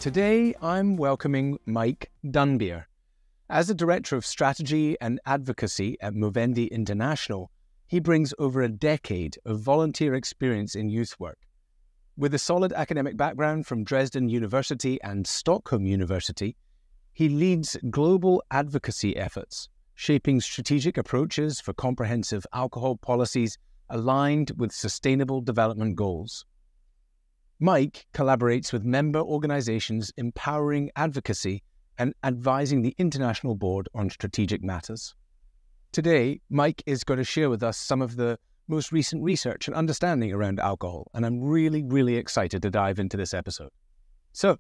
Today, I'm welcoming Maik Dünnbier. As a Director of Strategy and Advocacy at Movendi International, he brings over a decade of volunteer experience in youth work. With a solid academic background from Dresden University and Stockholm University, he leads global advocacy efforts, shaping strategic approaches for comprehensive alcohol policies aligned with sustainable development goals. Maik collaborates with member organizations empowering advocacy and advising the International Board on strategic matters. Today, Maik is going to share with us some of the most recent research and understanding around alcohol, and I'm really excited to dive into this episode. So,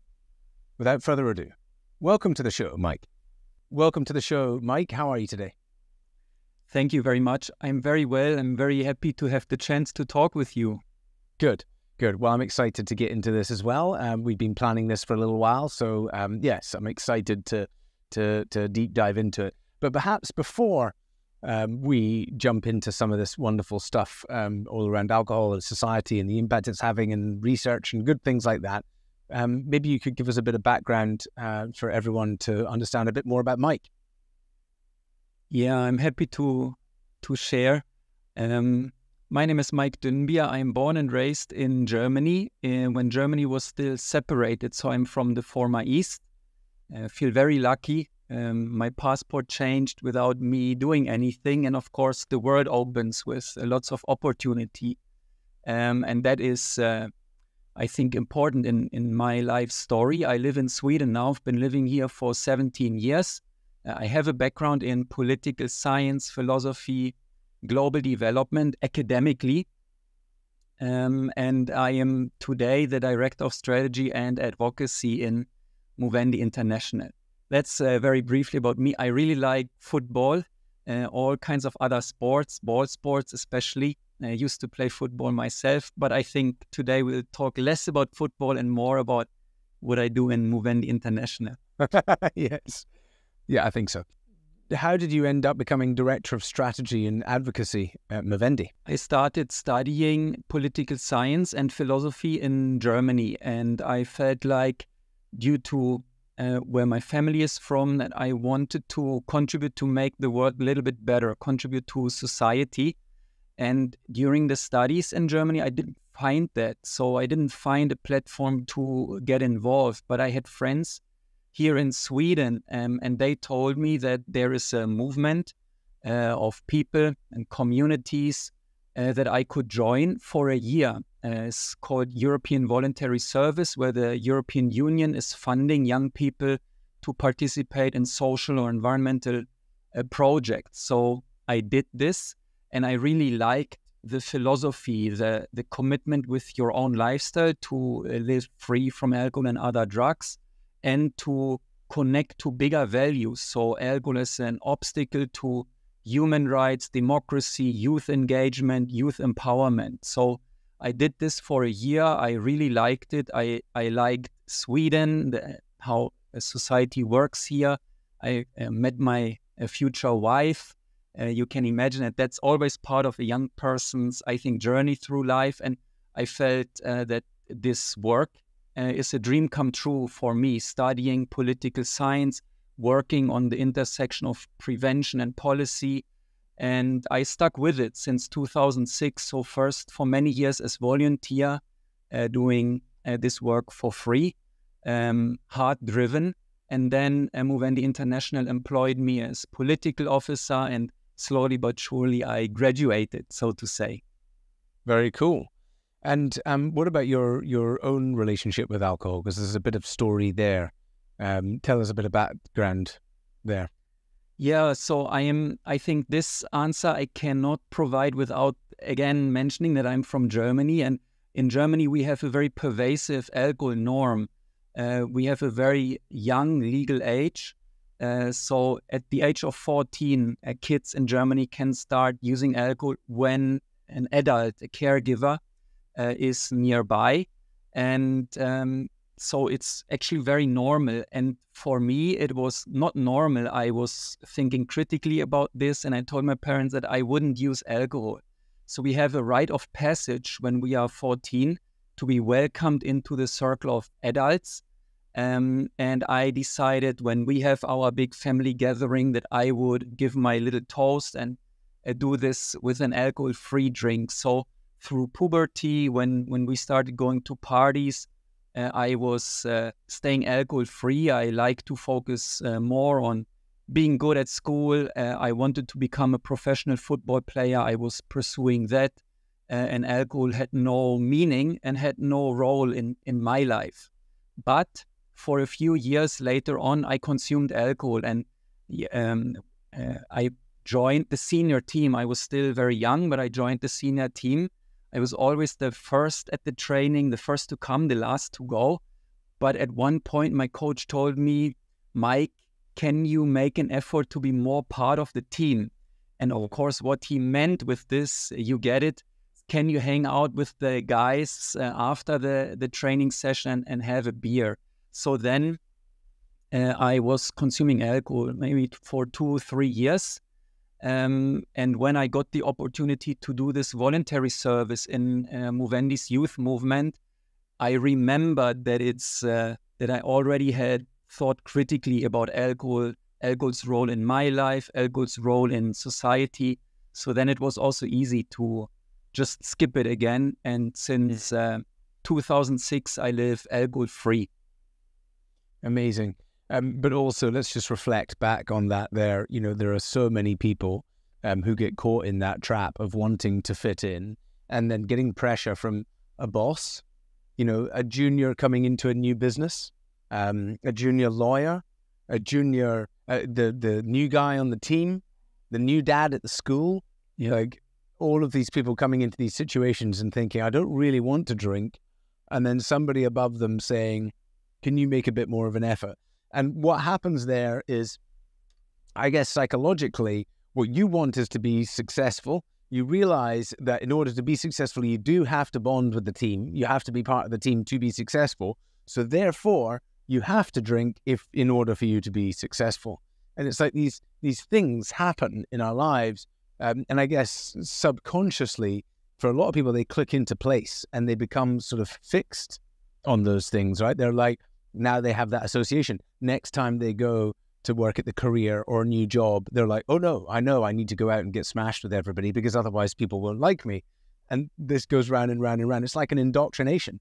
without further ado, welcome to the show, Maik. Welcome to the show, Maik. How are you today? Thank you very much. I'm very well. I'm very happy to have the chance to talk with you. Good. Well, I'm excited to get into this as well. We've been planning this for a little while, so yes, I'm excited to deep dive into it. But perhaps before we jump into some of this wonderful stuff all around alcohol and society and the impact it's having and research and good things like that, maybe you could give us a bit of background for everyone to understand a bit more about Maik. Yeah, I'm happy to share. My name is Maik Dünnbier. I'm born and raised in Germany when Germany was still separated, so I'm from the former East. I feel very lucky. My passport changed without me doing anything, and of course the world opens with lots of opportunity. And that is, I think, important in my life story. I live in Sweden now. I've been living here for 17 years. I have a background in political science, philosophy, global development, academically. And I am today the Director of Strategy and Advocacy in Movendi International. That's very briefly about me. I really like football, all kinds of other sports, ball sports especially. I used to play football myself, but I think today we'll talk less about football and more about what I do in Movendi International. Yes. Yeah, I think so. How did you end up becoming Director of Strategy and Advocacy at Movendi? I started studying political science and philosophy in Germany, and I felt like, due to where my family is from, that I wanted to contribute to make the world a little bit better, contribute to society. And during the studies in Germany, I didn't find that. So I didn't find a platform to get involved, but I had friends here in Sweden, and they told me that there is a movement of people and communities that I could join for a year. It's called European Voluntary Service, where the European Union is funding young people to participate in social or environmental projects. So I did this, and I really liked the philosophy, the commitment with your own lifestyle to live free from alcohol and other drugs, and to connect to bigger values. So alcohol is an obstacle to human rights, democracy, youth engagement, youth empowerment. So I did this for a year. I really liked it. I liked Sweden, how a society works here. I met my future wife. You can imagine that that's always part of a young person's, I think, journey through life. And I felt that this work is a dream come true for me, studying political science, working on the intersection of prevention and policy. And I stuck with it since 2006. So first for many years as volunteer, doing this work for free, heart-driven. And then Movendi International employed me as political officer, and slowly but surely I graduated, so to say. Very cool. And what about your own relationship with alcohol? Because there's a bit of story there. Tell us a bit of background there. Yeah, so I think this answer I cannot provide without, again, mentioning that I'm from Germany. And in Germany, we have a very pervasive alcohol norm. We have a very young legal age. So at the age of 14, kids in Germany can start using alcohol when an adult, a caregiver, is nearby. And so it's actually very normal. And for me, it was not normal. I was thinking critically about this, and I told my parents that I wouldn't use alcohol. So we have a rite of passage when we are 14 to be welcomed into the circle of adults. And I decided when we have our big family gathering that I would give my little toast and do this with an alcohol-free drink. So through puberty, when we started going to parties, I was staying alcohol-free. I like to focus more on being good at school. I wanted to become a professional football player. I was pursuing that. And alcohol had no meaning and had no role in my life. But for a few years later on, I consumed alcohol, and I joined the senior team. I was still very young, but I joined the senior team. I was always the first at the training, the first to come, the last to go. But at one point, my coach told me, Mike, can you make an effort to be more part of the team? And of course, what he meant with this, you get it. Can you hang out with the guys after the training session and have a beer? So then I was consuming alcohol maybe for 2-3 years. And when I got the opportunity to do this voluntary service in Movendi's youth movement, I remembered that that I already had thought critically about alcohol's role in my life, alcohol's role in society. So then it was also easy to just skip it again. And since 2006, I live alcohol-free. Amazing. But also, let's just reflect back on that there. You know, there are so many people who get caught in that trap of wanting to fit in and then getting pressure from a boss, you know, a junior coming into a new business, a junior lawyer, a junior, the new guy on the team, the new dad at the school. Yeah. Like all of these people coming into these situations and thinking, I don't really want to drink. And then somebody above them saying, can you make a bit more of an effort? And what happens there is, I guess psychologically, what you want is to be successful. You realize that in order to be successful, you do have to bond with the team. You have to be part of the team to be successful. So therefore, you have to drink in order for you to be successful. And it's like these things happen in our lives. And I guess subconsciously, for a lot of people, they click into place and they become sort of fixed on those things, right? They're like, now they have that association. Next time they go to work at the career or a new job, they're like, oh no, I know I need to go out and get smashed with everybody because otherwise people won't like me. And this goes round and round and round. It's like an indoctrination.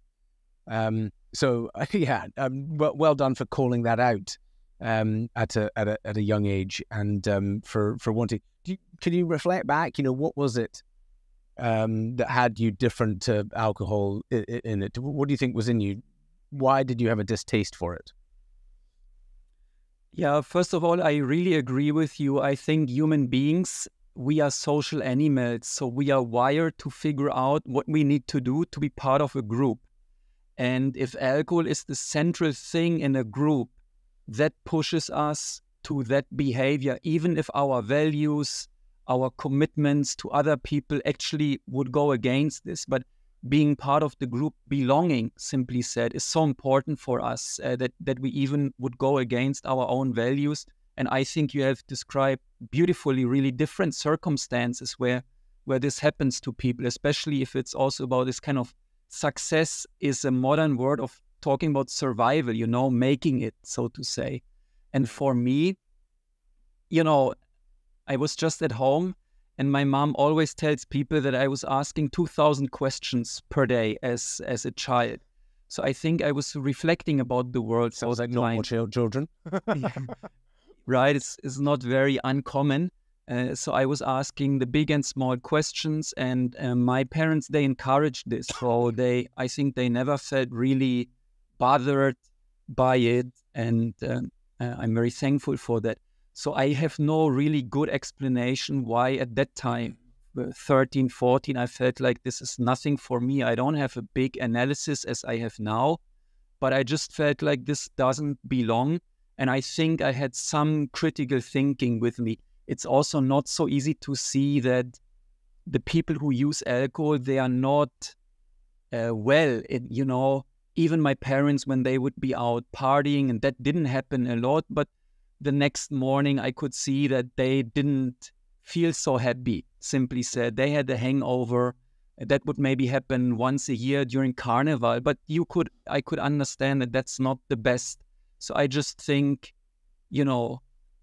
So yeah, well done for calling that out at a young age and for wanting. Can you reflect back? You know, what was it that had you different to alcohol in it? What do you think was in you? Why did you have a distaste for it? Yeah, first of all, I really agree with you. I think human beings, we are social animals, so we are wired to figure out what we need to do to be part of a group. And if alcohol is the central thing in a group, that pushes us to that behavior, even if our values, our commitments to other people actually would go against this. But being part of the group, belonging, simply said, is so important for us that we even would go against our own values. And I think you have described beautifully really different circumstances where this happens to people, especially if it's also about this kind of success is a modern word of talking about survival, you know, making it, so to say. And for me, you know, I was just at home and my mom always tells people that I was asking 2,000 questions per day as a child. So I think I was reflecting about the world. Sounds like normal children. Right, it's not very uncommon. So I was asking the big and small questions, and my parents, they encouraged this. So I think they never felt really bothered by it, and I'm very thankful for that. So I have no really good explanation why at that time, 13, 14, I felt like this is nothing for me. I don't have a big analysis as I have now, but I just felt like this doesn't belong. And I think I had some critical thinking with me. It's also not so easy to see that the people who use alcohol, they are not you know, even my parents, when they would be out partying, and that didn't happen a lot, but the next morning I could see that they didn't feel so happy, simply said. They had a hangover. That would maybe happen once a year during Carnival, but I could understand that that's not the best So I just think,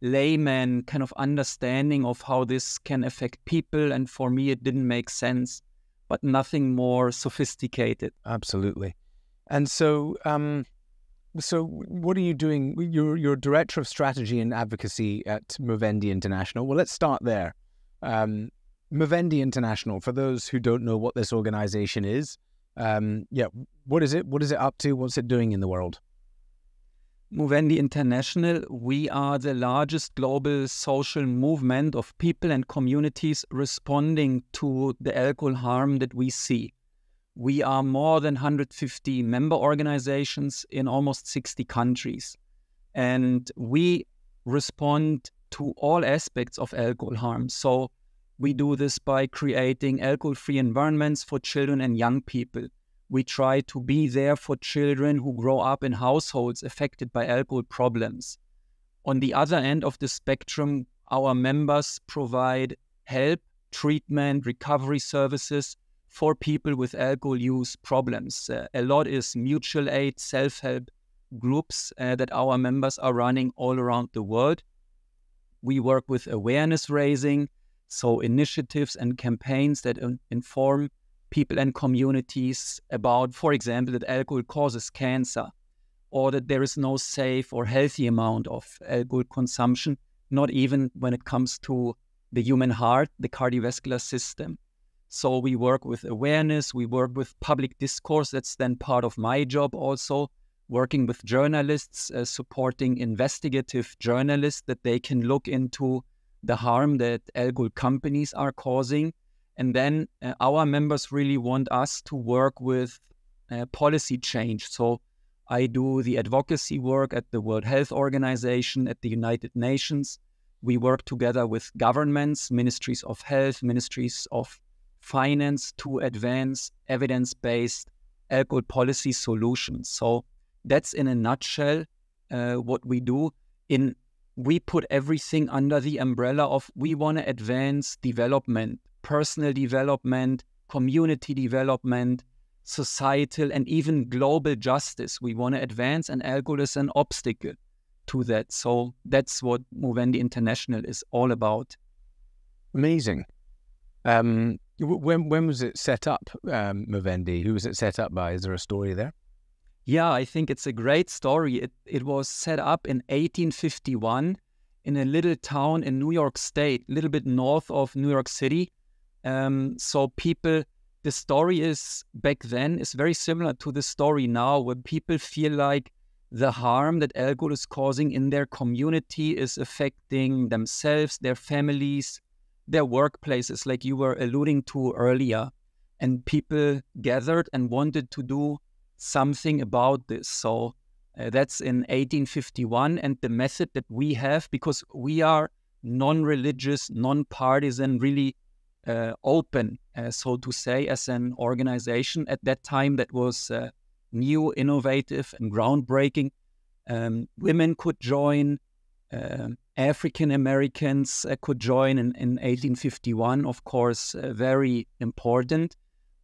layman kind of understanding of how this can affect people. And for me, it didn't make sense, but nothing more sophisticated. Absolutely. And so, so what are you doing? You're Director of Strategy and Advocacy at Movendi International. Well, let's start there. Movendi International, for those who don't know what this organization is, what is it? What is it up to? What's it doing in the world? Movendi International, we are the largest global social movement of people and communities responding to the alcohol harm that we see. We are more than 150 member organizations in almost 60 countries. And we respond to all aspects of alcohol harm. So we do this by creating alcohol-free environments for children and young people. We try to be there for children who grow up in households affected by alcohol problems. On the other end of the spectrum, our members provide help, treatment, recovery services for people with alcohol use problems. A lot is mutual aid, self-help groups that our members are running all around the world. We work with awareness raising, so initiatives and campaigns that inform people and communities about, for example, that alcohol causes cancer, or that there is no safe or healthy amount of alcohol consumption, not even when it comes to the human heart, the cardiovascular system. So we work with awareness, we work with public discourse. That's then part of my job also, working with journalists, supporting investigative journalists that they can look into the harm that alcohol companies are causing. And then our members really want us to work with policy change. So I do the advocacy work at the World Health Organization, at the United Nations. We work together with governments, ministries of health, ministries of finance to advance evidence-based alcohol policy solutions. So that's in a nutshell what we do. We put everything under the umbrella of we want to advance development, personal development, community development, societal and even global justice. We want to advance, and alcohol is an obstacle to that. So that's what Movendi International is all about. Amazing. When was it set up, Movendi? Who was it set up by? Is there a story there? Yeah, I think it's a great story. It was set up in 1851 in a little town in New York State, a little bit north of New York City. So the story is back then is very similar to the story now, where people feel like the harm that alcohol is causing in their community is affecting themselves, their families, their workplaces, like you were alluding to earlier. And people gathered and wanted to do something about this. So that's in 1851. And the method that we have, because we are non-religious, non-partisan, really open, so to say, as an organization. At that time, that was new, innovative, and groundbreaking. Women could join, African Americans could join in 1851, of course, very important.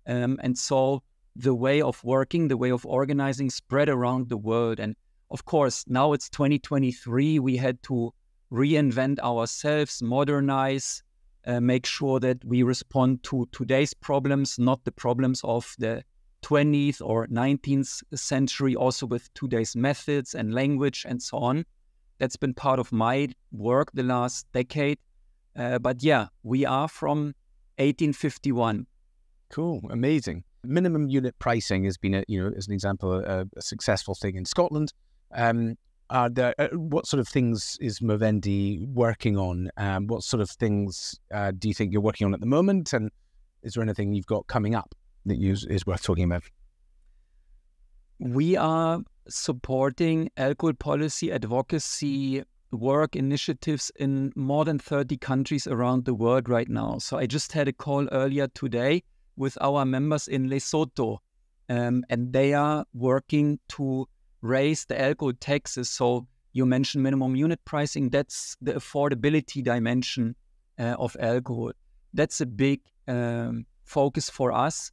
And so the way of working, the way of organizing spread around the world. And of course, now it's 2023, we had to reinvent ourselves, modernize, make sure that we respond to today's problems, not the problems of the 20th or 19th century, also with today's methods and language and so on. That's been part of my work the last decade. But yeah, we are from 1851. Cool, amazing. Minimum unit pricing has been, as an example, a successful thing in Scotland. What sort of things is Movendi working on? What sort of things do you think you're working on at the moment? And is there anything you've got coming up that is worth talking about? We are supporting alcohol policy advocacy work initiatives in more than 30 countries around the world right now. So I just had a call earlier today with our members in Lesotho, and they are working to raise the alcohol taxes. So you mentioned minimum unit pricing. That's the affordability dimension of alcohol. That's a big focus for us,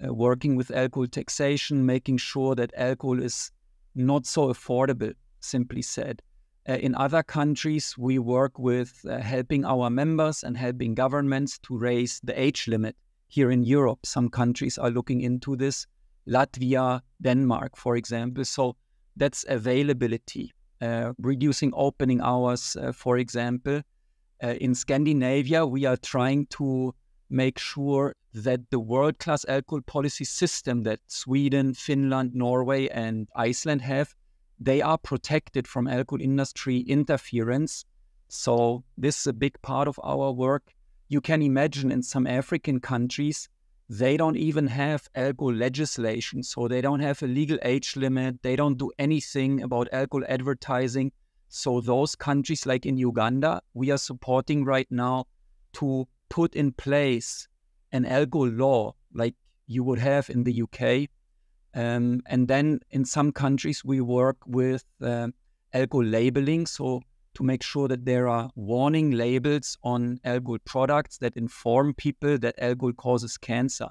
working with alcohol taxation, making sure that alcohol is not so affordable simply said. In other countries, we work with helping our members and helping governments to raise the age limit. Here in Europe, some countries are looking into this. Latvia, Denmark, for example. So that's availability. Reducing opening hours, for example. In Scandinavia, we are trying to make sure that the world-class alcohol policy system that Sweden, Finland, Norway, and Iceland have, they are protected from alcohol industry interference. So this is a big part of our work. You can imagine in some African countries, they don't even have alcohol legislation. So they don't have a legal age limit. They don't do anything about alcohol advertising. So those countries, like in Uganda, we are supporting right now to put in place an alcohol law like you would have in the UK. And then in some countries, we work with alcohol labeling. So to make sure that there are warning labels on alcohol products that inform people that alcohol causes cancer.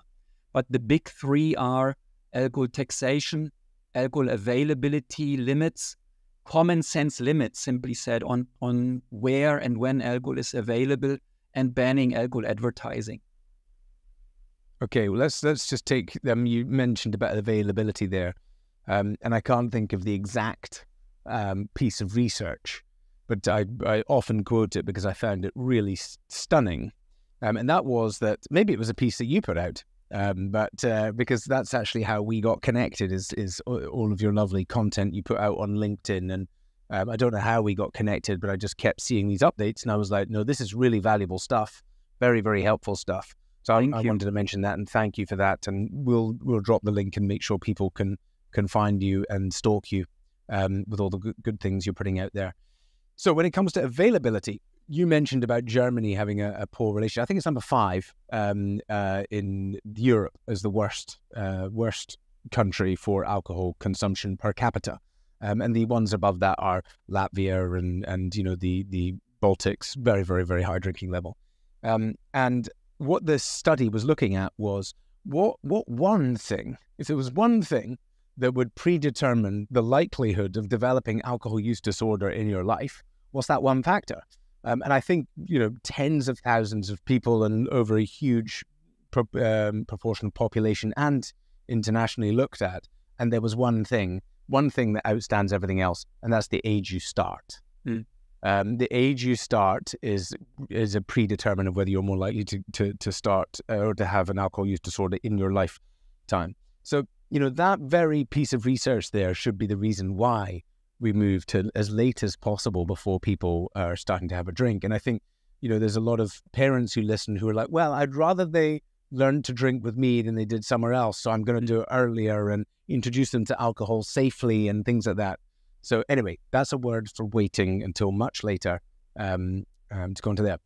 But the big three are alcohol taxation, alcohol availability limits, common sense limits, simply said, on where and when alcohol is available, and banning alcohol advertising. Okay, well, let's just take you mentioned about availability there, and I can't think of the exact piece of research, but I often quote it because I found it really stunning, and that was that maybe it was a piece that you put out, but because that's actually how we got connected is all of your lovely content you put out on LinkedIn, and I don't know how we got connected, but I just kept seeing these updates, and I was like, no, this is really valuable stuff, very, very helpful stuff. So I wanted to mention that, and thank you for that. And we'll drop the link and make sure people can find you and stalk you with all the good things you're putting out there. So when it comes to availability, you mentioned about Germany having a poor relation. I think it's number 5 in Europe as the worst country for alcohol consumption per capita. And the ones above that are Latvia and the Baltics, very, very, very high drinking level. And what this study was looking at was what one thing, if there was one thing that would predetermine the likelihood of developing alcohol use disorder in your life, what's that one factor? And I think, tens of thousands of people and over a huge proportion of population and internationally looked at, and there was one thing that outstands everything else, and that's the age you start. The age you start is a predeterminant of whether you're more likely to start or to have an alcohol use disorder in your lifetime. So, that very piece of research there should be the reason why we move to as late as possible before people are starting to have a drink. And I think, there's a lot of parents who listen who are like, well, I'd rather they learn to drink with me than they did somewhere else. So I'm going to do it earlier and introduce them to alcohol safely and things like that. So anyway, that's a word for waiting until much later to go into that.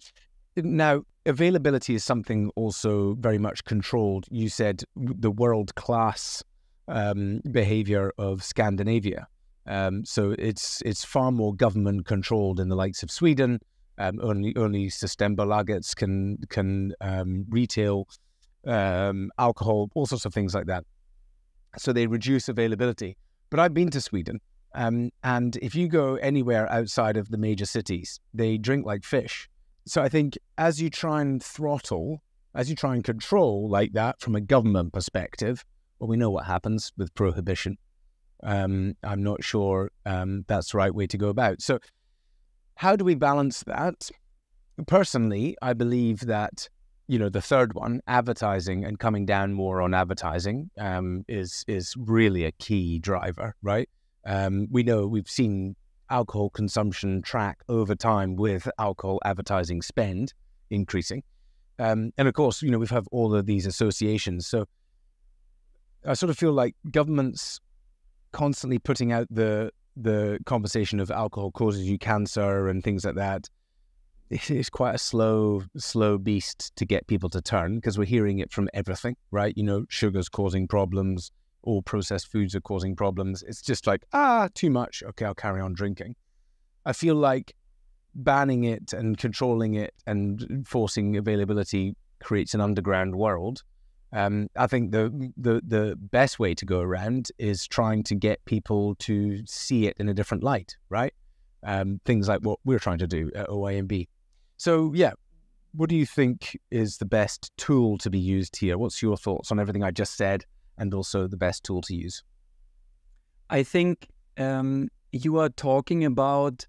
Now, availability is something also very much controlled. You said the world-class behavior of Scandinavia. So it's far more government controlled in the likes of Sweden. Only Systembolaget can retail alcohol, all sorts of things like that. So they reduce availability. But I've been to Sweden. And if you go anywhere outside of the major cities, they drink like fish. So I think as you try and control like that from a government perspective, well, we know what happens with prohibition. I'm not sure that's the right way to go about. So how do we balance that? Personally, I believe that, the third one, advertising and coming down more on advertising is really a key driver, right? We've seen alcohol consumption track over time with alcohol advertising spend increasing. And of course, we've had all of these associations. So I sort of feel like governments constantly putting out the conversation of alcohol causes you cancer and things like that. It is quite a slow beast to get people to turn, because we're hearing it from everything, right? Sugar's causing problems. All processed foods are causing problems. It's just like, too much. Okay, I'll carry on drinking. I feel like banning it and controlling it and forcing availability creates an underground world. I think the best way to go around is trying to get people to see it in a different light, right? Things like what we're trying to do at OYNB. So yeah, what do you think is the best tool to be used here? What's your thoughts on everything I just said, and also the best tool to use? I think you are talking about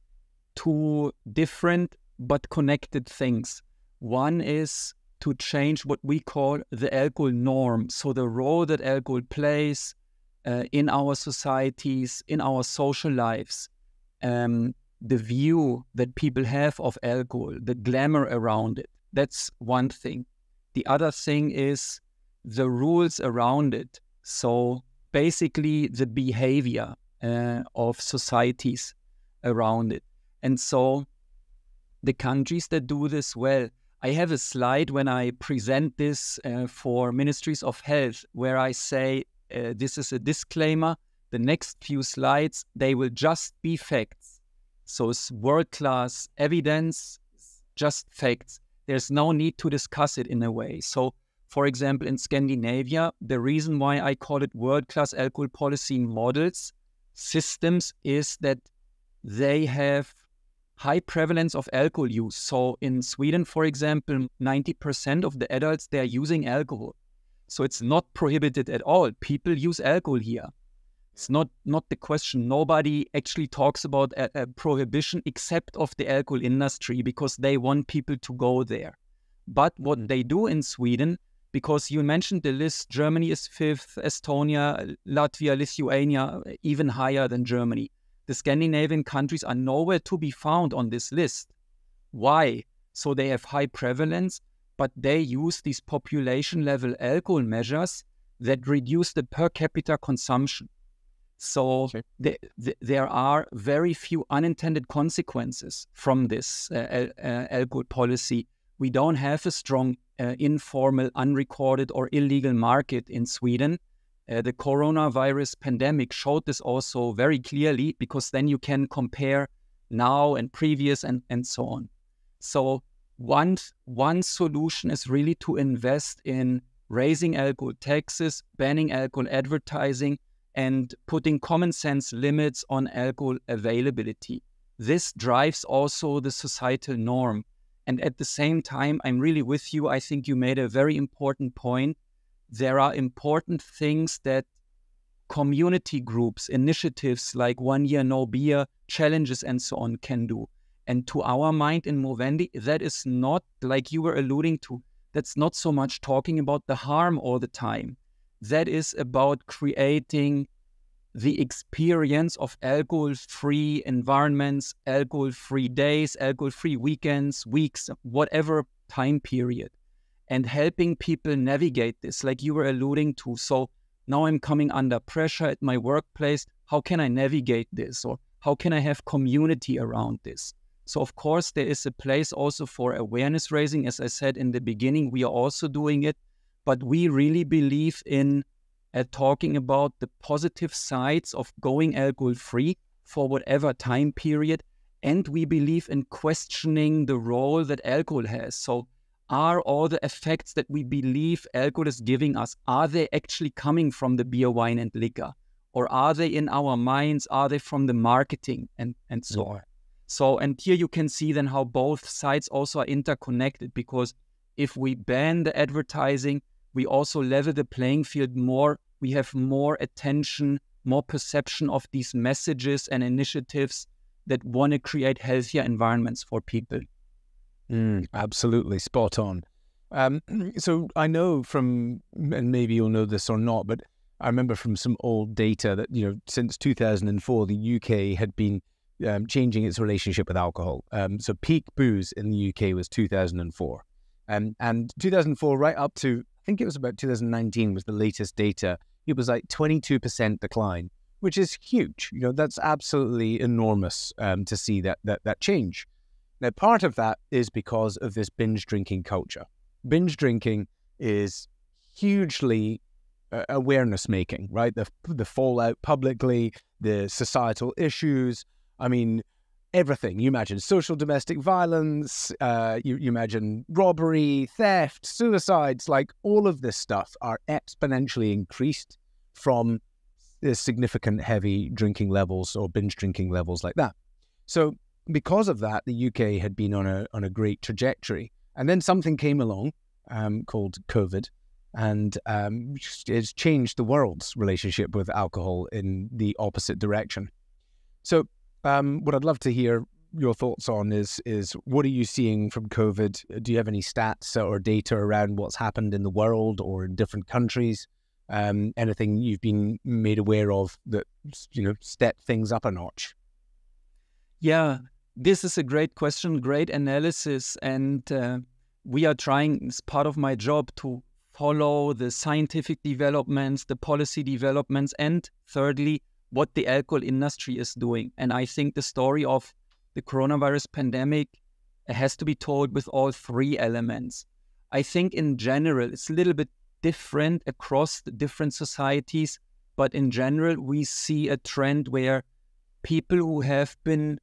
two different but connected things. One is to change what we call the alcohol norm, so the role that alcohol plays in our societies, in our social lives, the view that people have of alcohol, the glamour around it. That's one thing. The other thing is the rules around it. So basically the behavior of societies around it. And so the countries that do this well, I have a slide when I present this for ministries of health where I say this is a disclaimer. The next few slides, they will just be facts. So it's world-class evidence, just facts. There's no need to discuss it in a way. So, for example, in Scandinavia, the reason why I call it world-class alcohol policy models, systems, is that they have high prevalence of alcohol use. So in Sweden, for example, 90% of the adults, they are using alcohol. So it's not prohibited at all. People use alcohol here. It's not the question. Nobody actually talks about a prohibition except of the alcohol industry because they want people to go there. But what they do in Sweden, because you mentioned the list, Germany is 5th, Estonia, Latvia, Lithuania, even higher than Germany. The Scandinavian countries are nowhere to be found on this list. Why? So they have high prevalence, but they use these population-level alcohol measures that reduce the per capita consumption. So there are very few unintended consequences from this alcohol policy. We don't have a strong informal, unrecorded or illegal market in Sweden. The coronavirus pandemic showed this also very clearly, because then you can compare now and previous and so on. So one solution is really to invest in raising alcohol taxes, banning alcohol advertising, and putting common sense limits on alcohol availability. This drives also the societal norm. And at the same time, I'm really with you. I think you made a very important point. There are important things that community groups, initiatives like 1 Year No Beer, challenges and so on can do. And to our mind in Movendi, that is not, like you were alluding to, that's not so much talking about the harm all the time. That is about creating the experience of alcohol-free environments, alcohol-free days, alcohol-free weekends, weeks, whatever time period, and helping people navigate this, like you were alluding to. So now I'm coming under pressure at my workplace. How can I navigate this? Or how can I have community around this? So of course, there is a place also for awareness raising. As I said in the beginning, we are also doing it, but we really believe in talking about the positive sides of going alcohol-free for whatever time period. And we believe in questioning the role that alcohol has. So are all the effects that we believe alcohol is giving us, are they actually coming from the beer, wine, and liquor? Or are they in our minds? Are they from the marketing and so on? So, and here you can see then how both sides also are interconnected, because if we ban the advertising, we also level the playing field more. We have more attention, more perception of these messages and initiatives that want to create healthier environments for people. Absolutely, spot on. So I know from, and maybe you'll know this or not, but I remember from some old data that, since 2004, the UK had been changing its relationship with alcohol. So peak booze in the UK was 2004. And 2004 right up to, I think it was about 2019 was the latest data. It was like 22% decline, which is huge. That's absolutely enormous to see that change. Now, part of that is because of this binge drinking culture. Binge drinking is hugely awareness making, right? The fallout publicly, the societal issues. I mean, everything. You imagine social domestic violence, you imagine robbery, theft, suicides, like all of this stuff are exponentially increased from significant heavy drinking levels or binge drinking levels like that. So because of that, the UK had been on a great trajectory. And then something came along called COVID, and it's changed the world's relationship with alcohol in the opposite direction. So what I'd love to hear your thoughts on is what are you seeing from COVID? Do you have any stats or data around what's happened in the world or in different countries? Anything you've been made aware of that, step things up a notch? Yeah, this is a great question, great analysis. And we are trying, as part of my job, to follow the scientific developments, the policy developments, and thirdly, what the alcohol industry is doing. And I think the story of the coronavirus pandemic has to be told with all three elements. I think in general, it's a little bit different across the different societies, but in general, we see a trend where people who have been,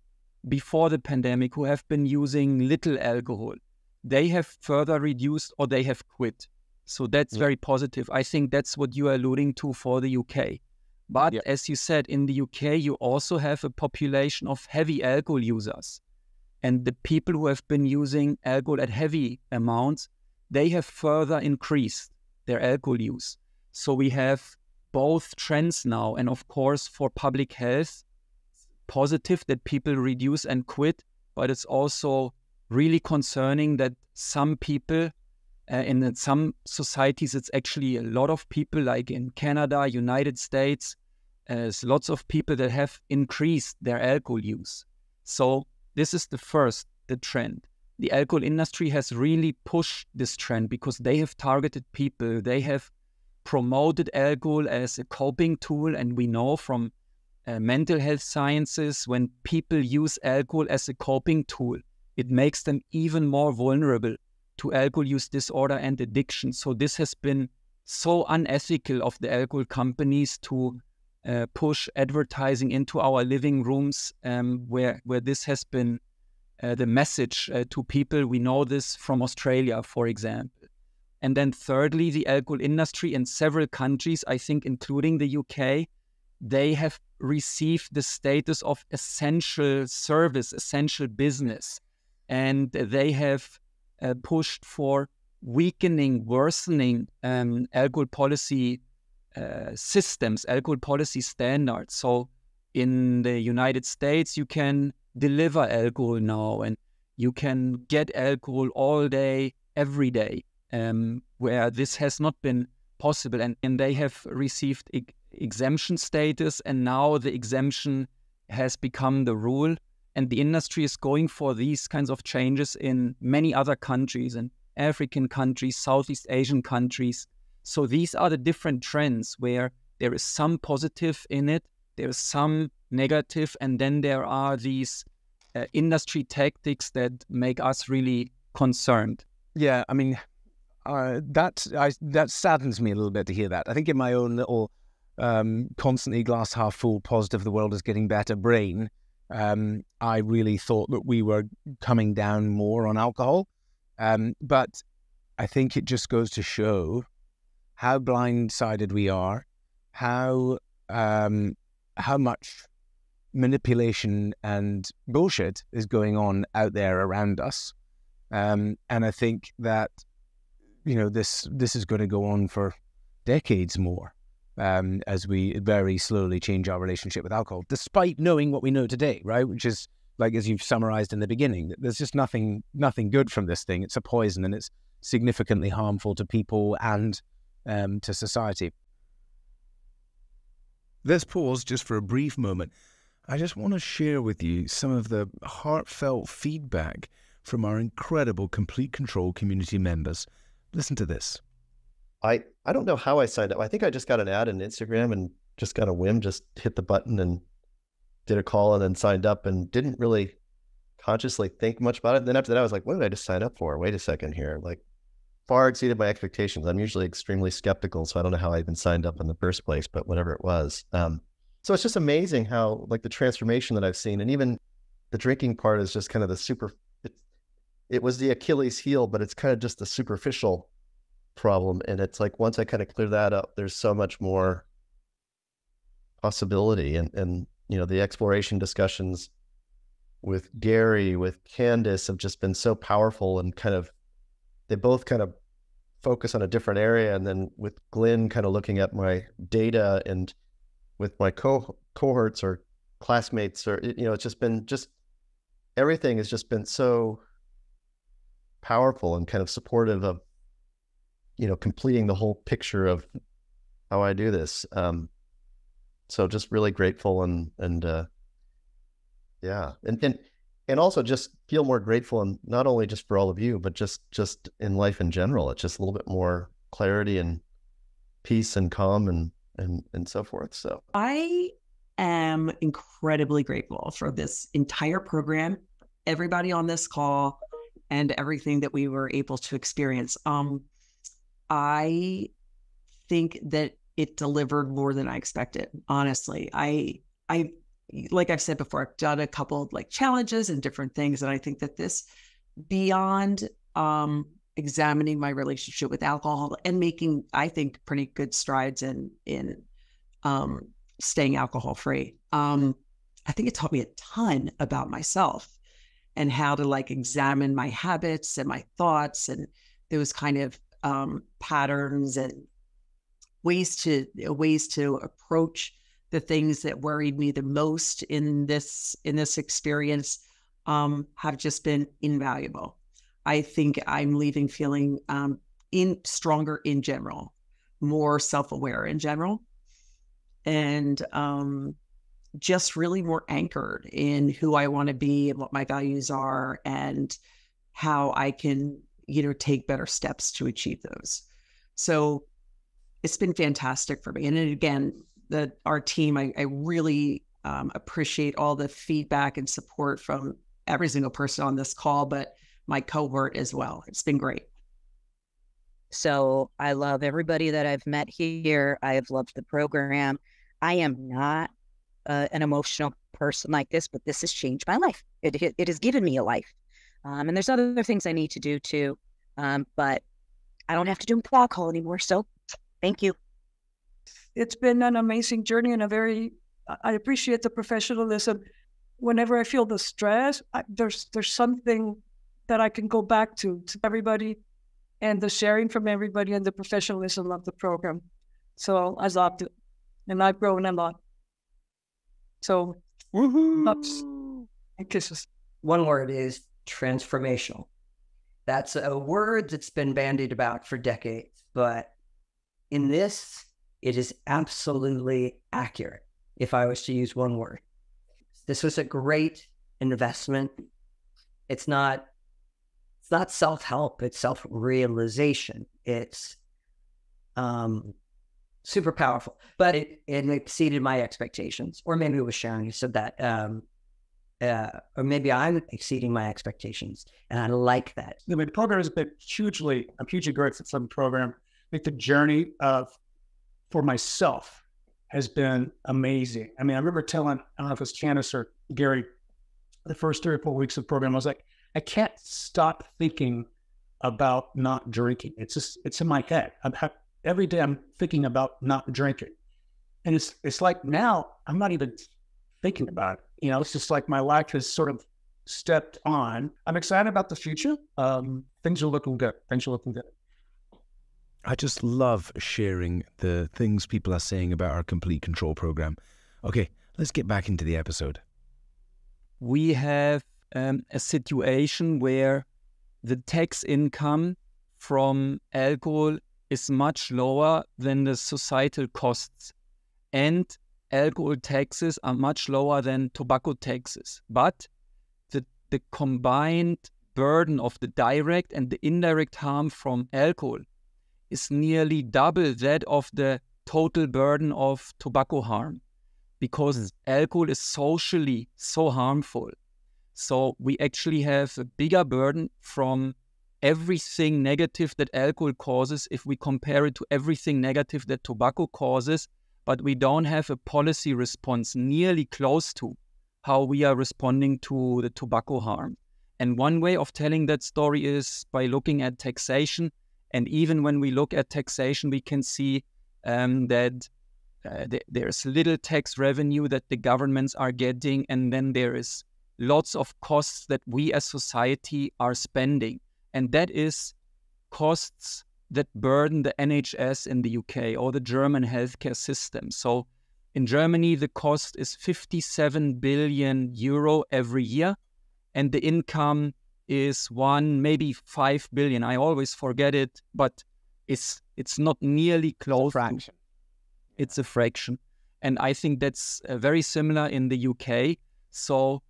before the pandemic, who have been using little alcohol, they have further reduced or they have quit. So that's very positive. I think that's what you are alluding to for the UK. But as you said, in the UK, you also have a population of heavy alcohol users. And the people who have been using alcohol at heavy amounts, they have further increased their alcohol use. So we have both trends now. And of course, for public health, positive that people reduce and quit. But it's also really concerning that some people, in some societies, it's actually a lot of people, like in Canada, United States, there's lots of people that have increased their alcohol use. So this is the trend. The alcohol industry has really pushed this trend because they have targeted people. They have promoted alcohol as a coping tool. And we know from mental health sciences, when people use alcohol as a coping tool, it makes them even more vulnerable to alcohol use disorder and addiction. So this has been so unethical of the alcohol companies to push advertising into our living rooms, where this has been the message to people. We know this from Australia, for example. And then thirdly, the alcohol industry in several countries, I think including the UK, they have received the status of essential service, essential business. And they have pushed for worsening alcohol policy systems, alcohol policy standards. So in the United States, you can deliver alcohol now and you can get alcohol all day, every day, where this has not been possible. And they have received exemption status, and now the exemption has become the rule. And the industry is going for these kinds of changes in many other countries, in African countries, Southeast Asian countries. So these are the different trends where there is some positive in it, there is some negative, and then there are these industry tactics that make us really concerned. Yeah, I mean, that saddens me a little bit to hear that. I think in my own little constantly glass half full, positive, the world is getting better brain, I really thought that we were coming down more on alcohol. But I think it just goes to show how blindsided we are, how much manipulation and bullshit is going on out there around us. And I think that, this is going to go on for decades more. As we very slowly change our relationship with alcohol, despite knowing what we know today, right? Which is, like, as you've summarized in the beginning, that there's just nothing good from this thing. It's a poison and it's significantly harmful to people and to society. Let's pause just for a brief moment. I just want to share with you some of the heartfelt feedback from our incredible Complete Control community members. Listen to this. I don't know how I signed up. I think I just got an ad on Instagram and just got a whim, just hit the button and did a call and then signed up and didn't really consciously think much about it. And then after that, I was like, what did I just sign up for? Wait a second here. Like, far exceeded my expectations. I'm usually extremely skeptical, so I don't know how I even signed up in the first place, but whatever it was. So it's just amazing how, like, the transformation that I've seen, and even the drinking part is just kind of it was the Achilles heel, but it's kind of just the superficial problem. And it's like, once I kind of clear that up, there's so much more possibility. And the exploration discussions with Gary, with Candace have just been so powerful, and they both kind of focus on a different area. And then with Glenn kind of looking at my data, and with my cohorts or classmates, or, it's just been everything has just been so powerful and kind of supportive of, completing the whole picture of how I do this. So just really grateful, and yeah. And also just feel more grateful, and not only just for all of you, but just in life in general. It's just a little bit more clarity and peace and calm and so forth. So I am incredibly grateful for this entire program, everybody on this call, and everything that we were able to experience. I think that it delivered more than I expected. Honestly, I like I've said before, I've done a couple of challenges and different things, and I think that this, beyond examining my relationship with alcohol and making, I think, pretty good strides in staying alcohol free. I think it taught me a ton about myself and how to examine my habits and my thoughts and those kind of patterns and ways to approach the things that worried me the most in this experience have just been invaluable. I think I'm leaving feeling stronger in general, more self-aware in general, and just really more anchored in who I want to be and what my values are, and how I can, take better steps to achieve those. So it's been fantastic for me. And then again, our team, I really appreciate all the feedback and support from every single person on this call, but my cohort as well. It's been great. So I love everybody that I've met here. I have loved the program. I am not an emotional person like this, but this has changed my life. It has given me a life. And there's other things I need to do too. But I don't have to do alcohol anymore. So thank you. It's been an amazing journey, and I appreciate the professionalism. Whenever I feel the stress, there's something that I can go back to everybody, and the sharing from everybody, and the professionalism of the program. So I loved it, and I've grown a lot. So lots and kisses. One word is transformational. That's a word that's been bandied about for decades, but in this, it is absolutely accurate. If I was to use one word, this was a great investment. It's not self-help, it's self-realization. It's super powerful, but it exceeded my expectations. Or maybe it was Sharon who said that. Or maybe I'm exceeding my expectations, and I like that. The program has been I'm hugely grateful for the program. I think the journey for myself has been amazing. I mean, I remember telling, I don't know if it was Candace or Gary, the first 3 or 4 weeks of the program, I was like, I can't stop thinking about not drinking. It's in my head. Every day I'm thinking about not drinking. And it's like now I'm not even thinking about it. It's just like my life has sort of stepped on. I'm excited about the future. Things are looking good. I just love sharing the things people are saying about our complete control program. Okay, let's get back into the episode. We have a situation where the tax income from alcohol is much lower than the societal costs, and alcohol taxes are much lower than tobacco taxes. But the combined burden of the direct and the indirect harm from alcohol is nearly double that of the total burden of tobacco harm, because alcohol is socially so harmful. So we actually have a bigger burden from everything negative that alcohol causes if we compare it to everything negative that tobacco causes, but we don't have a policy response nearly close to how we are responding to the tobacco harm. And one way of telling that story is by looking at taxation. And even when we look at taxation, we can see that there's little tax revenue that the governments are getting, and then there is lots of costs that we as society are spending. And that is costs that burden the NHS in the UK or the German healthcare system. So in Germany, the cost is 57 billion euro every year, and the income is 1, maybe 5 billion. I always forget it, but it's not nearly close. It's a fraction. It's a fraction. And I think that's very similar in the UK. So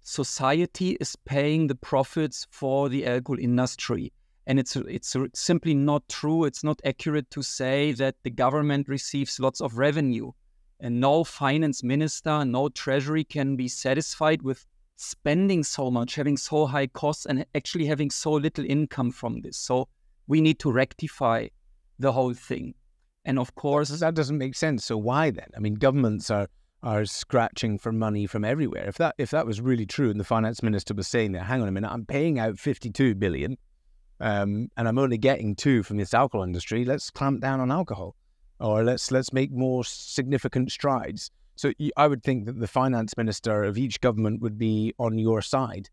society is paying the profits for the alcohol industry. And it's simply not true. It's not accurate to say that the government receives lots of revenue. And no finance minister, no treasury can be satisfied with spending so much, having so high costs, and actually having so little income from this. So we need to rectify the whole thing. And of course, that doesn't make sense. So why then? I mean, governments are scratching for money from everywhere. If that was really true, and the finance minister was saying that, hang on a minute, I'm paying out 52 billion, and I'm only getting 2 from this alcohol industry. Let's clamp down on alcohol, or let's make more significant strides. So I would think that the finance minister of each government would be on your side.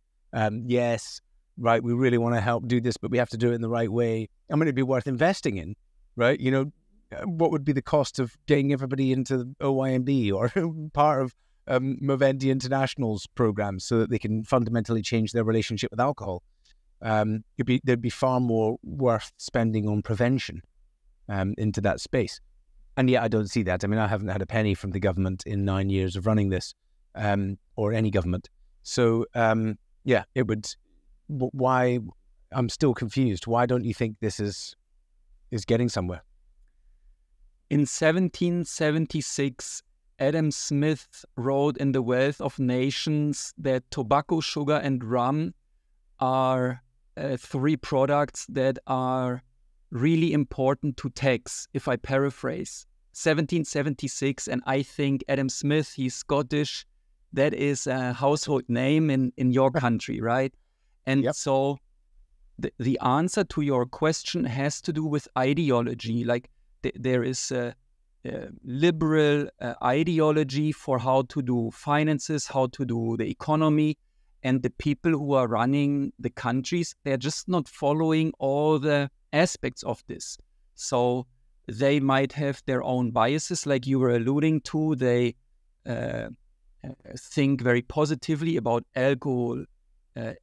Yes, right, we really want to help do this, but we have to do it in the right way. I mean, it'd be worth investing in, right? You know, what would be the cost of getting everybody into OYNB or part of Movendi International's programs so that they can fundamentally change their relationship with alcohol? There'd be far more worth spending on prevention into that space. And yet I don't see that. I mean, I haven't had a penny from the government in 9 years of running this, or any government. So, yeah, it would... Why... I'm still confused. Why don't you think this is getting somewhere? In 1776, Adam Smith wrote in The Wealth of Nations that tobacco, sugar, and rum are 3 products that are really important to tax, if I paraphrase. 1776, and I think Adam Smith, he's Scottish, that is a household name in your country, right? And yep. So the answer to your question has to do with ideology. Like there is a liberal ideology for how to do finances, how to do the economy, and the people who are running the countries, they're just not following all the aspects of this. So they might have their own biases, like you were alluding to. They think very positively about alcohol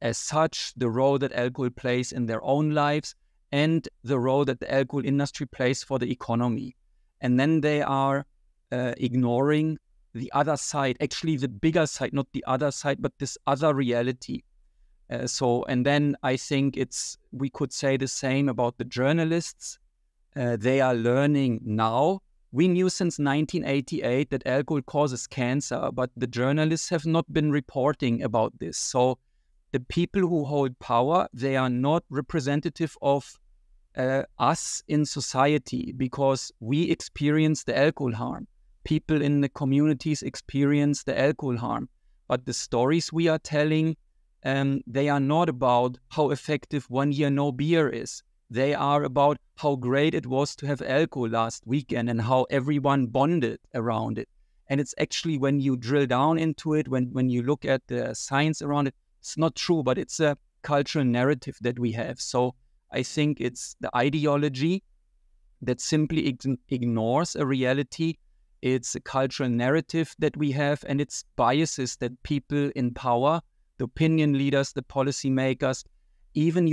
as such, the role that alcohol plays in their own lives, and the role that the alcohol industry plays for the economy. And then they are ignoring the other side, actually the bigger side, not the other side, but this other reality. And then I think we could say the same about the journalists. They are learning now. We knew since 1988 that alcohol causes cancer, but the journalists have not been reporting about this. So the people who hold power, they are not representative of us in society, because we experience the alcohol harm. People in the communities experience the alcohol harm. But the stories we are telling, they are not about how effective 1 year no beer is. They are about how great it was to have alcohol last weekend and how everyone bonded around it. And it's actually, when you drill down into it, when you look at the science around it, it's not true, but it's a cultural narrative that we have. So I think it's the ideology that simply ignores a reality. It's a cultural narrative that we have, and it's biases that people in power, the opinion leaders, the policymakers, even,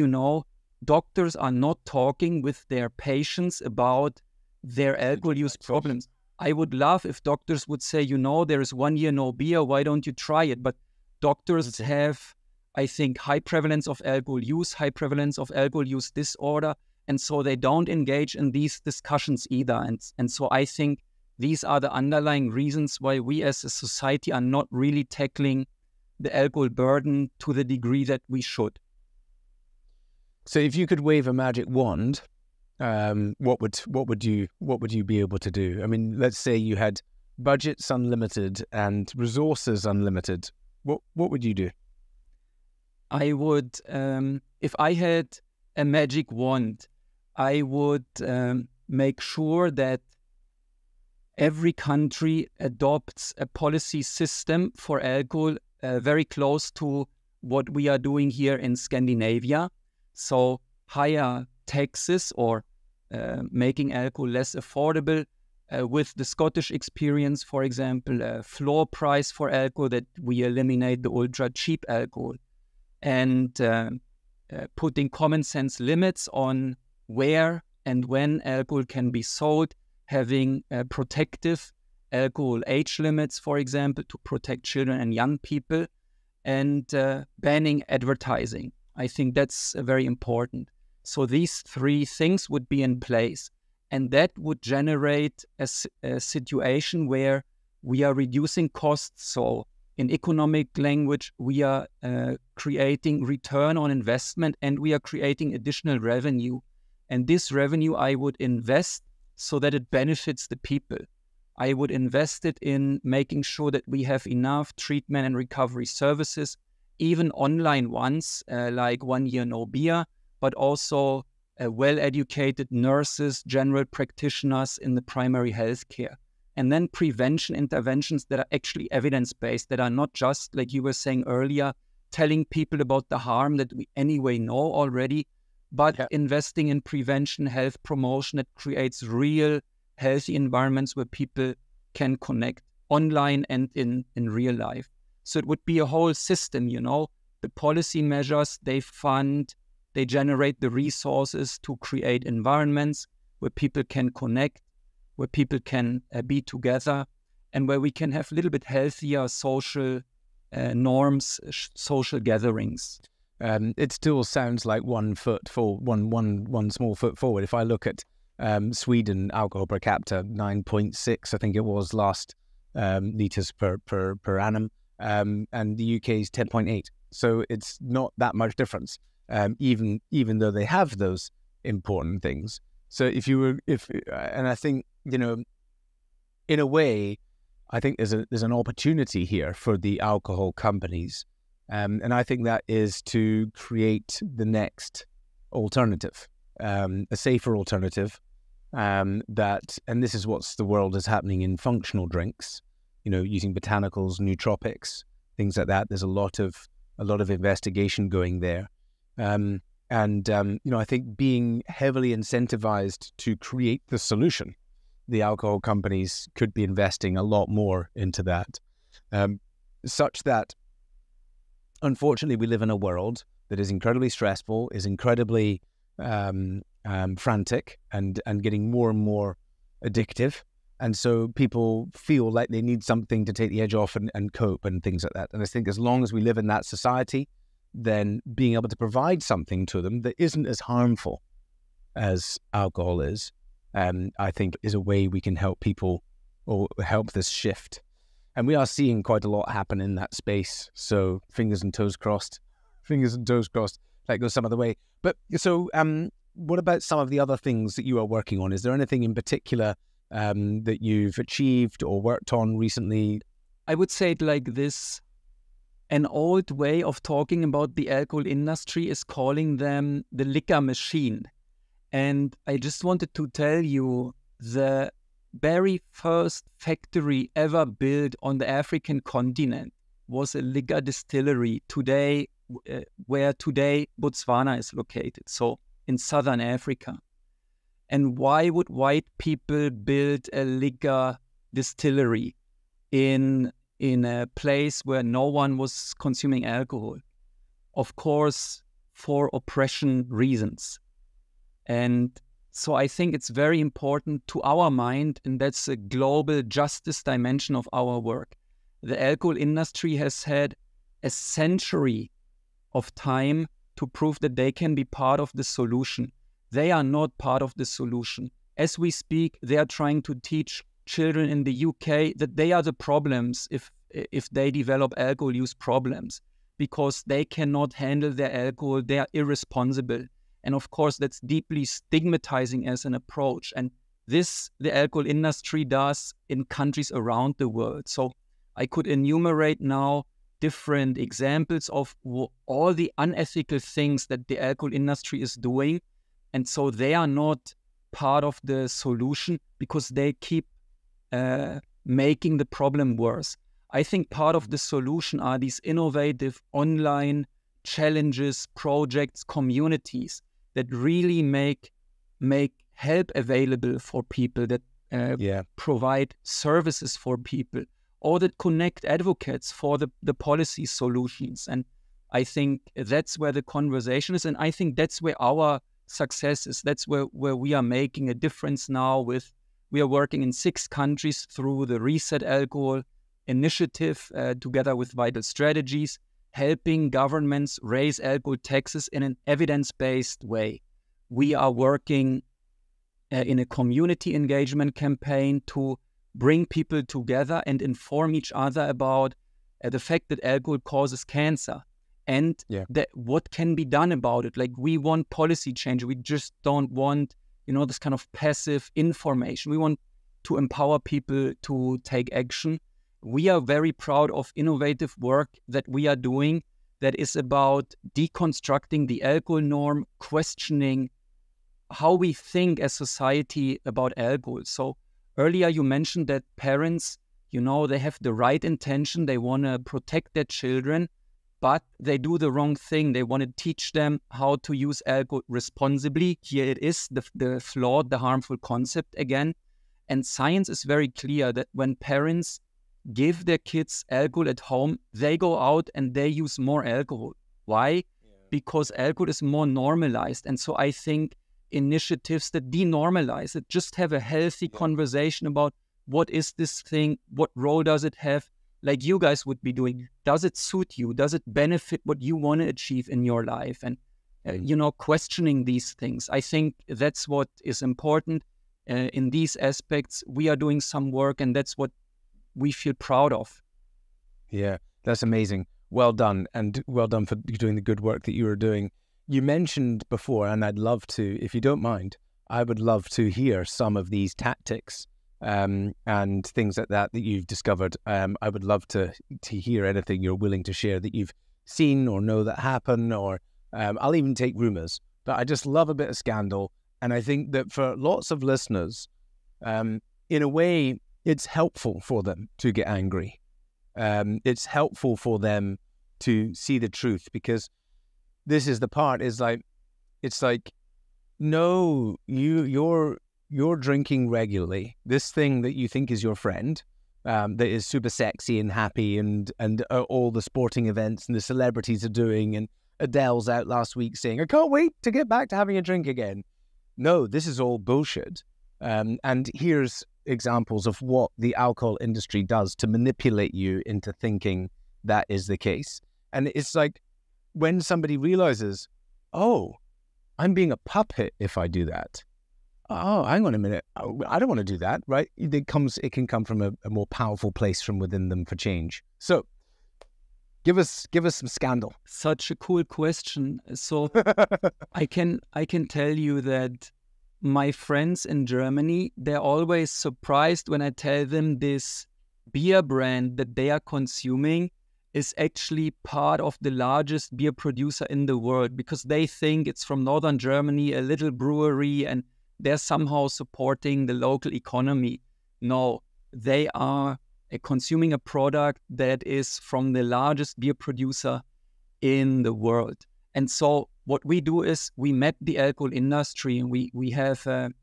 doctors are not talking with their patients about their alcohol use problems. I would love if doctors would say, there is 1 year no beer, why don't you try it? But doctors have, I think, high prevalence of alcohol use, high prevalence of alcohol use disorder, and so they don't engage in these discussions either. And so I think these are the underlying reasons why we as a society are not really tackling the alcohol burden to the degree that we should. So if you could wave a magic wand, what would you be able to do? I mean, let's say you had budgets unlimited and resources unlimited. what would you do? I would, if I had a magic wand, I would make sure that every country adopts a policy system for alcohol very close to what we are doing here in Scandinavia. So higher taxes or making alcohol less affordable. With the Scottish experience, for example, a floor price for alcohol, that we eliminate the ultra cheap alcohol, and putting common sense limits on where and when alcohol can be sold, having protective alcohol age limits, for example, to protect children and young people, and banning advertising. I think that's very important. So these three things would be in place. And that would generate a situation where we are reducing costs. So in economic language, we are creating return on investment, and we are creating additional revenue. And this revenue I would invest so that it benefits the people. I would invest it in making sure that we have enough treatment and recovery services, even online ones, like 1 Year No Beer, but also well-educated nurses, general practitioners in the primary health care. And then prevention interventions that are actually evidence-based, that are not just, like you were saying earlier, telling people about the harm that we anyway know already, but investing in prevention, health promotion that creates real healthy environments where people can connect online and in real life. So it would be a whole system, you know. The policy measures, they fund, they generate the resources to create environments where people can connect, where people can be together, and where we can have a little bit healthier social norms, social gatherings. It still sounds like one small foot forward. If I look at Sweden, alcohol per capita 9.6, I think it was last litres per annum, and the UK's 10.8. So it's not that much difference. Even though they have those important things. So and I think, you know, in a way, I think there's an opportunity here for the alcohol companies, and I think that is to create the next alternative, a safer alternative. And this is what's the world is happening in functional drinks, you know, using botanicals, nootropics, things like that. There's a lot of investigation going there. You know, I think being heavily incentivized to create the solution, the alcohol companies could be investing a lot more into that, such that, unfortunately, we live in a world that is incredibly stressful, is incredibly frantic, and getting more and more addictive. And so people feel like they need something to take the edge off and cope and things like that. And I think as long as we live in that society, then being able to provide something to them that isn't as harmful as alcohol is, I think is a way we can help people or help this shift. And we are seeing quite a lot happen in that space. So fingers and toes crossed, that goes some other way. But so what about some of the other things that you are working on? Is there anything in particular that you've achieved or worked on recently? I would say it like this. An old way of talking about the alcohol industry is calling them the liquor machine. And I just wanted to tell you, the very first factory ever built on the African continent was a liquor distillery today, where today Botswana is located, so in southern Africa. And why would white people build a liquor distillery in a place where no one was consuming alcohol? Of course, for oppression reasons. And so I think it's very important to our mind, and that's a global justice dimension of our work. The alcohol industry has had a century of time to prove that they can be part of the solution. They are not part of the solution. As we speak, they are trying to teach children in the UK that they are the problems if they develop alcohol use problems, because they cannot handle their alcohol, they are irresponsible. And of course, that's deeply stigmatizing as an approach. And this, the alcohol industry does in countries around the world. So I could enumerate now different examples of all the unethical things that the alcohol industry is doing. And so they are not part of the solution because they keep making the problem worse. I think part of the solution are these innovative online challenges, projects, communities that really make help available for people, that provide services for people, or that connect advocates for the policy solutions. And I think that's where the conversation is. And I think that's where our success is. That's where we are making a difference now. We are working in 6 countries through the Reset Alcohol initiative, together with Vital Strategies, helping governments raise alcohol taxes in an evidence-based way. We are working in a community engagement campaign to bring people together and inform each other about the fact that alcohol causes cancer and that what can be done about it. Like, we want policy change. We just don't want, this kind of passive information. We want to empower people to take action. We are very proud of innovative work that we are doing that is about deconstructing the alcohol norm, questioning how we think as society about alcohol. So earlier you mentioned that parents, they have the right intention. They want to protect their children, but they do the wrong thing. They want to teach them how to use alcohol responsibly. Here it is, the flawed, the harmful concept again. And science is very clear that when parents give their kids alcohol at home, they go out and they use more alcohol. Why? Because alcohol is more normalized. And so I think initiatives that denormalize it, just have a healthy conversation about what is this thing, what role does it have, like you guys would be doing. Does it suit you? Does it benefit what you want to achieve in your life? And, questioning these things. I think that's what is important. In these aspects, we are doing some work, and that's what we feel proud of. Yeah, that's amazing. Well done, and well done for doing the good work that you are doing. You mentioned before, and I'd love to, if you don't mind, I would love to hear some of these tactics and things like that you've discovered. I would love to hear anything you're willing to share that you've seen or know that happen, or I'll even take rumors. But I just love a bit of scandal. And I think that for lots of listeners, in a way, it's helpful for them to get angry. It's helpful for them to see the truth, because this is the part, it's like, no, you're drinking regularly. This thing that you think is your friend, that is super sexy and happy, and all the sporting events and the celebrities are doing, and Adele's out last week saying, I can't wait to get back to having a drink again. No, this is all bullshit. And here's examples of what the alcohol industry does to manipulate you into thinking that is the case. And it's like, when somebody realizes, oh, I'm being a puppet if I do that. Oh, hang on a minute. I don't want to do that, right? It can come from a more powerful place from within them for change. So give us some scandal. Such a cool question. So I can tell you that my friends in Germany, they're always surprised when I tell them this beer brand that they are consuming is actually part of the largest beer producer in the world, because they think it's from northern Germany, a little brewery, and they're somehow supporting the local economy. No, they are consuming a product that is from the largest beer producer in the world. And so what we do is we map the alcohol industry, and we have an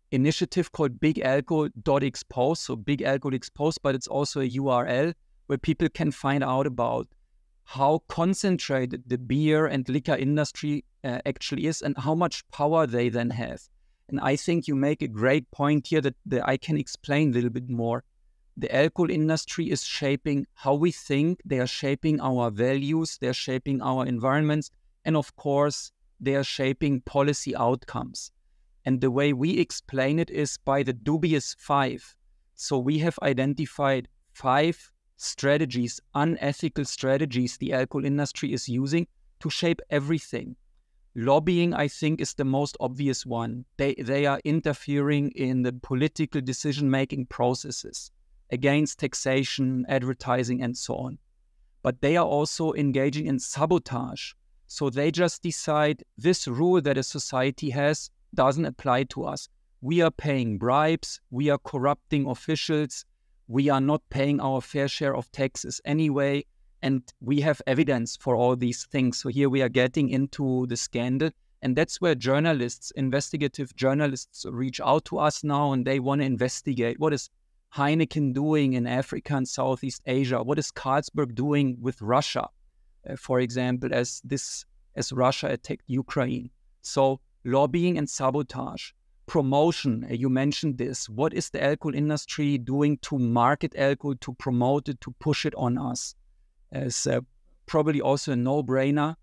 initiative called bigalcohol.expose, so Big Alcohol Exposed, but it's also a URL where people can find out about how concentrated the beer and liquor industry actually is, and how much power they then have. And I think you make a great point here that I can explain a little bit more. The alcohol industry is shaping how we think, they are shaping our values, they are shaping our environments, and of course, they are shaping policy outcomes. And the way we explain it is by the dubious 5. So we have identified 5 strategies, unethical strategies the alcohol industry is using to shape everything. Lobbying, I think, is the most obvious one. They are interfering in the political decision-making processes against taxation, advertising, and so on. but they are also engaging in sabotage. So they just decide this rule that a society has doesn't apply to us. We are paying bribes, we are corrupting officials, we are not paying our fair share of taxes anyway, and we have evidence for all these things. So here we are getting into the scandal, and that's where journalists, investigative journalists, reach out to us now, and they want to investigate what is Heineken doing in Africa and Southeast Asia, what is Carlsberg doing with Russia, for example, as Russia attacked Ukraine. So lobbying and sabotage. Promotion, you mentioned this. What is the alcohol industry doing to market alcohol, to promote it, to push it on us? As probably also a no-brainer.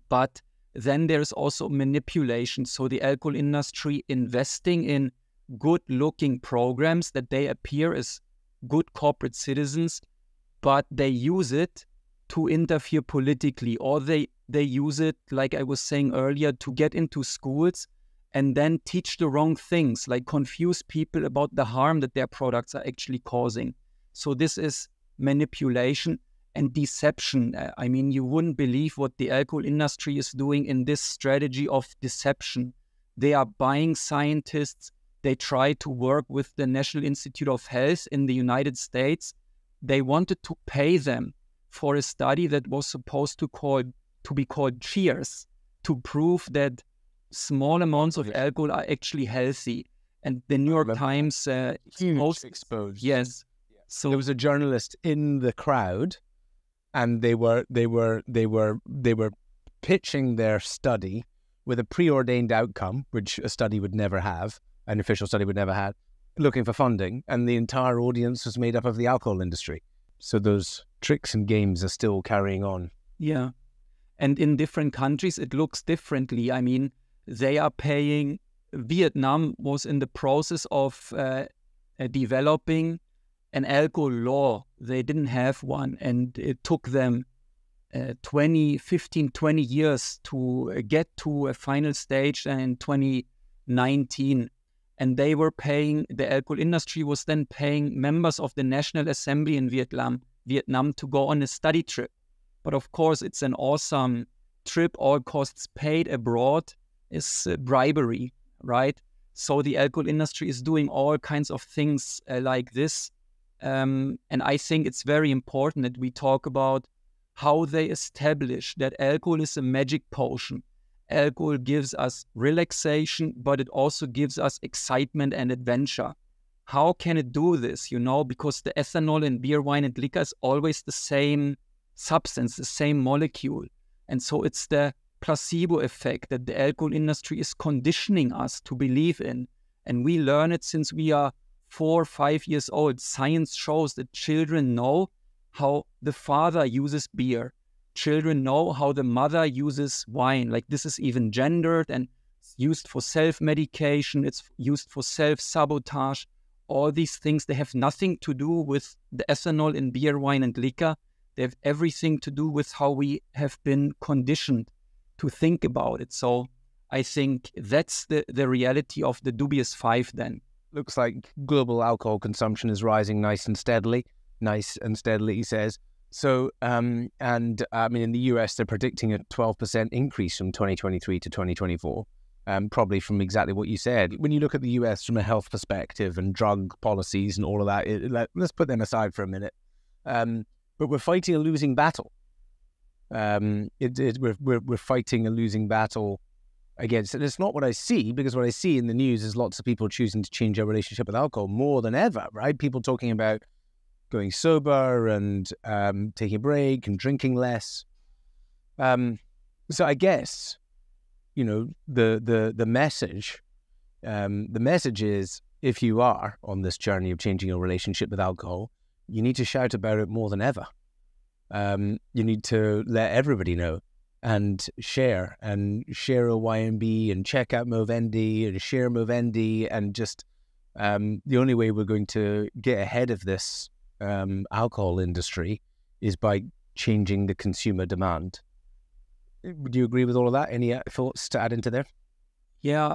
But then there's also manipulation. So the alcohol industry investing in good-looking programs that they appear as good corporate citizens, but they use it to interfere politically, or they use it, like I was saying earlier, to get into schools and then teach the wrong things, like confuse people about the harm that their products are actually causing. So this is manipulation and deception. I mean, you wouldn't believe what the alcohol industry is doing in this strategy of deception. They are buying scientists. They try to work with the National Institute of Health in the United States. They wanted to pay them for a study that was supposed to be called Cheers, to prove that small amounts of alcohol are actually healthy. And the New York Times most exposed. Yes. So there was a journalist in the crowd, and they were pitching their study with a preordained outcome, which a study would never have, an official study would never have, looking for funding, and the entire audience was made up of the alcohol industry. So those tricks and games are still carrying on. Yeah. And in different countries, it looks differently. I mean, they are paying. Vietnam was in the process of developing an alcohol law. They didn't have one, and it took them 20 years to get to a final stage in 2019. And they were paying, the alcohol industry was then paying members of the National Assembly in Vietnam to go on a study trip. But of course, it's an awesome trip, all costs paid abroad, is bribery, right? So the alcohol industry is doing all kinds of things like this. And I think it's very important that we talk about how they establish that alcohol is a magic potion. Alcohol gives us relaxation, but it also gives us excitement and adventure. How can it do this? You know, because the ethanol in beer, wine, and liquor is always the same substance, the same molecule. And so it's the placebo effect that the alcohol industry is conditioning us to believe in. And we learn it since we are 4 or 5 years old. Science shows that children know how the father uses beer. Children know how the mother uses wine. Like, this is even gendered and it's used for self-medication. It's used for self-sabotage. All these things, they have nothing to do with the ethanol in beer, wine, and liquor. They have everything to do with how we have been conditioned to think about it. So I think that's the reality of the dubious five then. Looks like global alcohol consumption is rising nice and steadily, he says. So, and I mean, in the US, they're predicting a 12% increase from 2023 to 2024, probably from exactly what you said. When you look at the US from a health perspective and drug policies and all of that, let's put them aside for a minute. But we're fighting a losing battle. We're fighting a losing battle against it. It's not what I see, because what I see in the news is lots of people choosing to change their relationship with alcohol more than ever, right? People talking about going sober and taking a break and drinking less. So I guess, you know, the message is, if you are on this journey of changing your relationship with alcohol, you need to shout about it more than ever. You need to let everybody know and share OYNB and check out Movendi and share Movendi, and just the only way we're going to get ahead of this alcohol industry is by changing the consumer demand. Would you agree with all of that? Any thoughts to add into there? Yeah,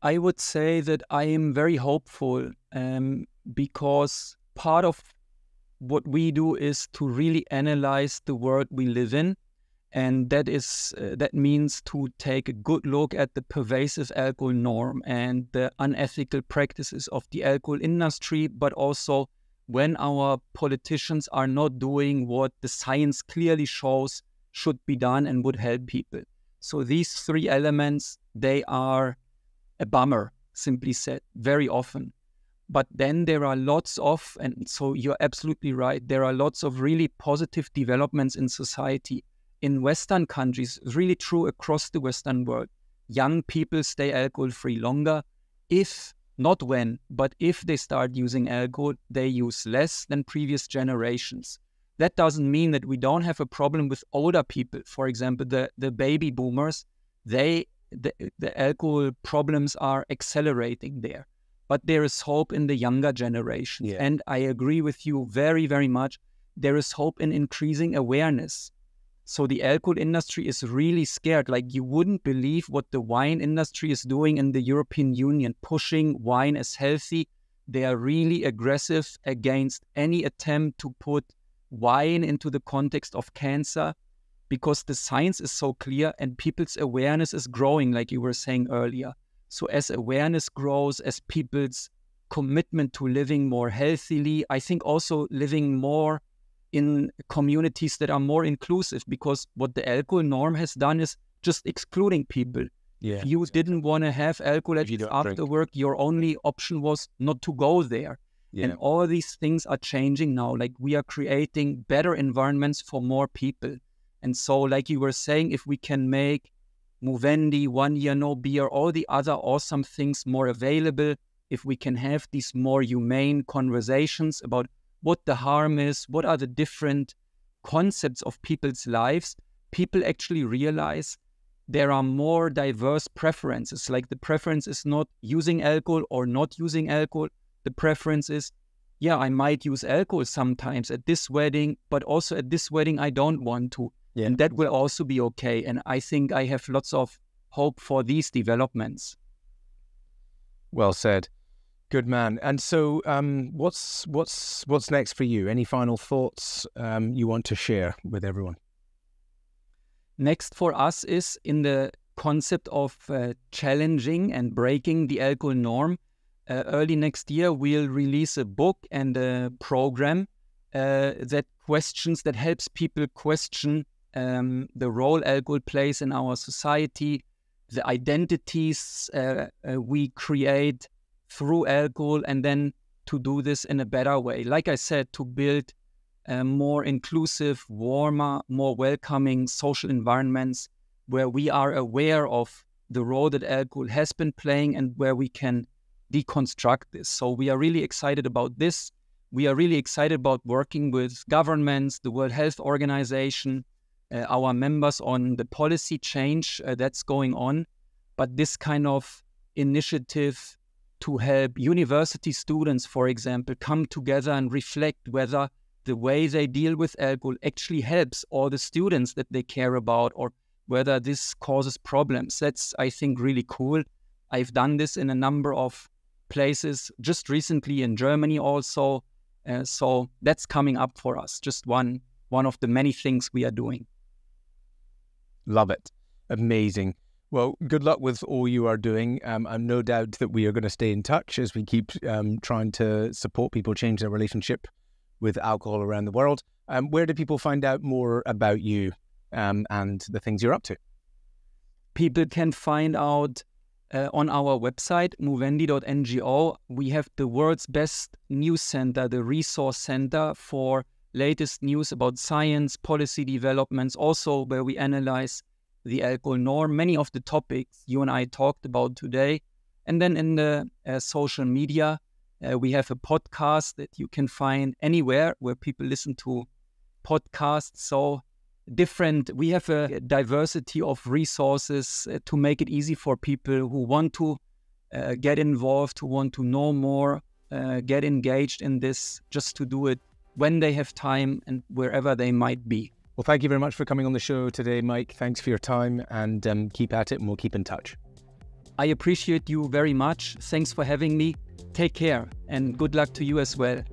I would say that I am very hopeful because part of what we do is to really analyze the world we live in. And that means to take a good look at the pervasive alcohol norm and the unethical practices of the alcohol industry, but also when our politicians are not doing what the science clearly shows should be done and would help people. So these three elements, they are a bummer, simply said, very often. But then there are lots of, and so you're absolutely right, there are lots of really positive developments in society. In Western countries, really true across the Western world, young people stay alcohol-free longer. If, not when, but if they start using alcohol, they use less than previous generations. That doesn't mean that we don't have a problem with older people. For example, the baby boomers, the alcohol problems are accelerating there. But there is hope in the younger generation. Yeah. And I agree with you very, very much. There is hope in increasing awareness. So the alcohol industry is really scared. Like, you wouldn't believe what the wine industry is doing in the European Union, pushing wine as healthy. They are really aggressive against any attempt to put wine into the context of cancer, because the science is so clear and people's awareness is growing, like you were saying earlier. So as awareness grows, as people's commitment to living more healthily, I think also living more in communities that are more inclusive, because what the alcohol norm has done is just excluding people. Yeah, if you didn't want to have alcohol after drink. work, your only option was not to go there. Yeah. And all these things are changing now. Like, we are creating better environments for more people. And so, like you were saying, if we can make Movendi, 1 Year No Beer, all the other awesome things more available, if we can have these more humane conversations about what the harm is, what are the different concepts of people's lives, people actually realize there are more diverse preferences. Like, the preference is not using alcohol or not using alcohol. The preference is, yeah, I might use alcohol sometimes at this wedding, but also at this wedding I don't want to. Yeah. And that will also be okay. And I think I have lots of hope for these developments. Well said. Good man. And so what's next for you? Any final thoughts you want to share with everyone? Next for us is in the concept of challenging and breaking the alcohol norm. Early next year, we'll release a book and a program that helps people question the role alcohol plays in our society, the identities we create through alcohol, and then to do this in a better way. Like I said, to build more inclusive, warmer, more welcoming social environments where we are aware of the role that alcohol has been playing and where we can deconstruct this. So we are really excited about this. We are really excited about working with governments, the World Health Organization, our members on the policy change that's going on. But this kind of initiative to help university students, for example, come together and reflect whether the way they deal with alcohol actually helps all the students that they care about, or whether this causes problems. That's, I think, really cool. I've done this in a number of places, just recently in Germany also. So that's coming up for us, just one of the many things we are doing. Love it. Amazing. Well, good luck with all you are doing. I'm no doubt that we are going to stay in touch as we keep trying to support people change their relationship with alcohol around the world. Where do people find out more about you and the things you're up to? People can find out on our website, movendi.ngo. We have the world's best news center, the resource center for latest news about science, policy developments, also where we analyze the alcohol norm, many of the topics you and I talked about today. And then in the social media, we have a podcast that you can find anywhere where people listen to podcasts. So we have a diversity of resources to make it easy for people who want to get involved, who want to know more, get engaged in this, just to do it when they have time and wherever they might be. Well, thank you very much for coming on the show today, Maik. Thanks for your time, and keep at it, and we'll keep in touch. I appreciate you very much. Thanks for having me. Take care, and good luck to you as well.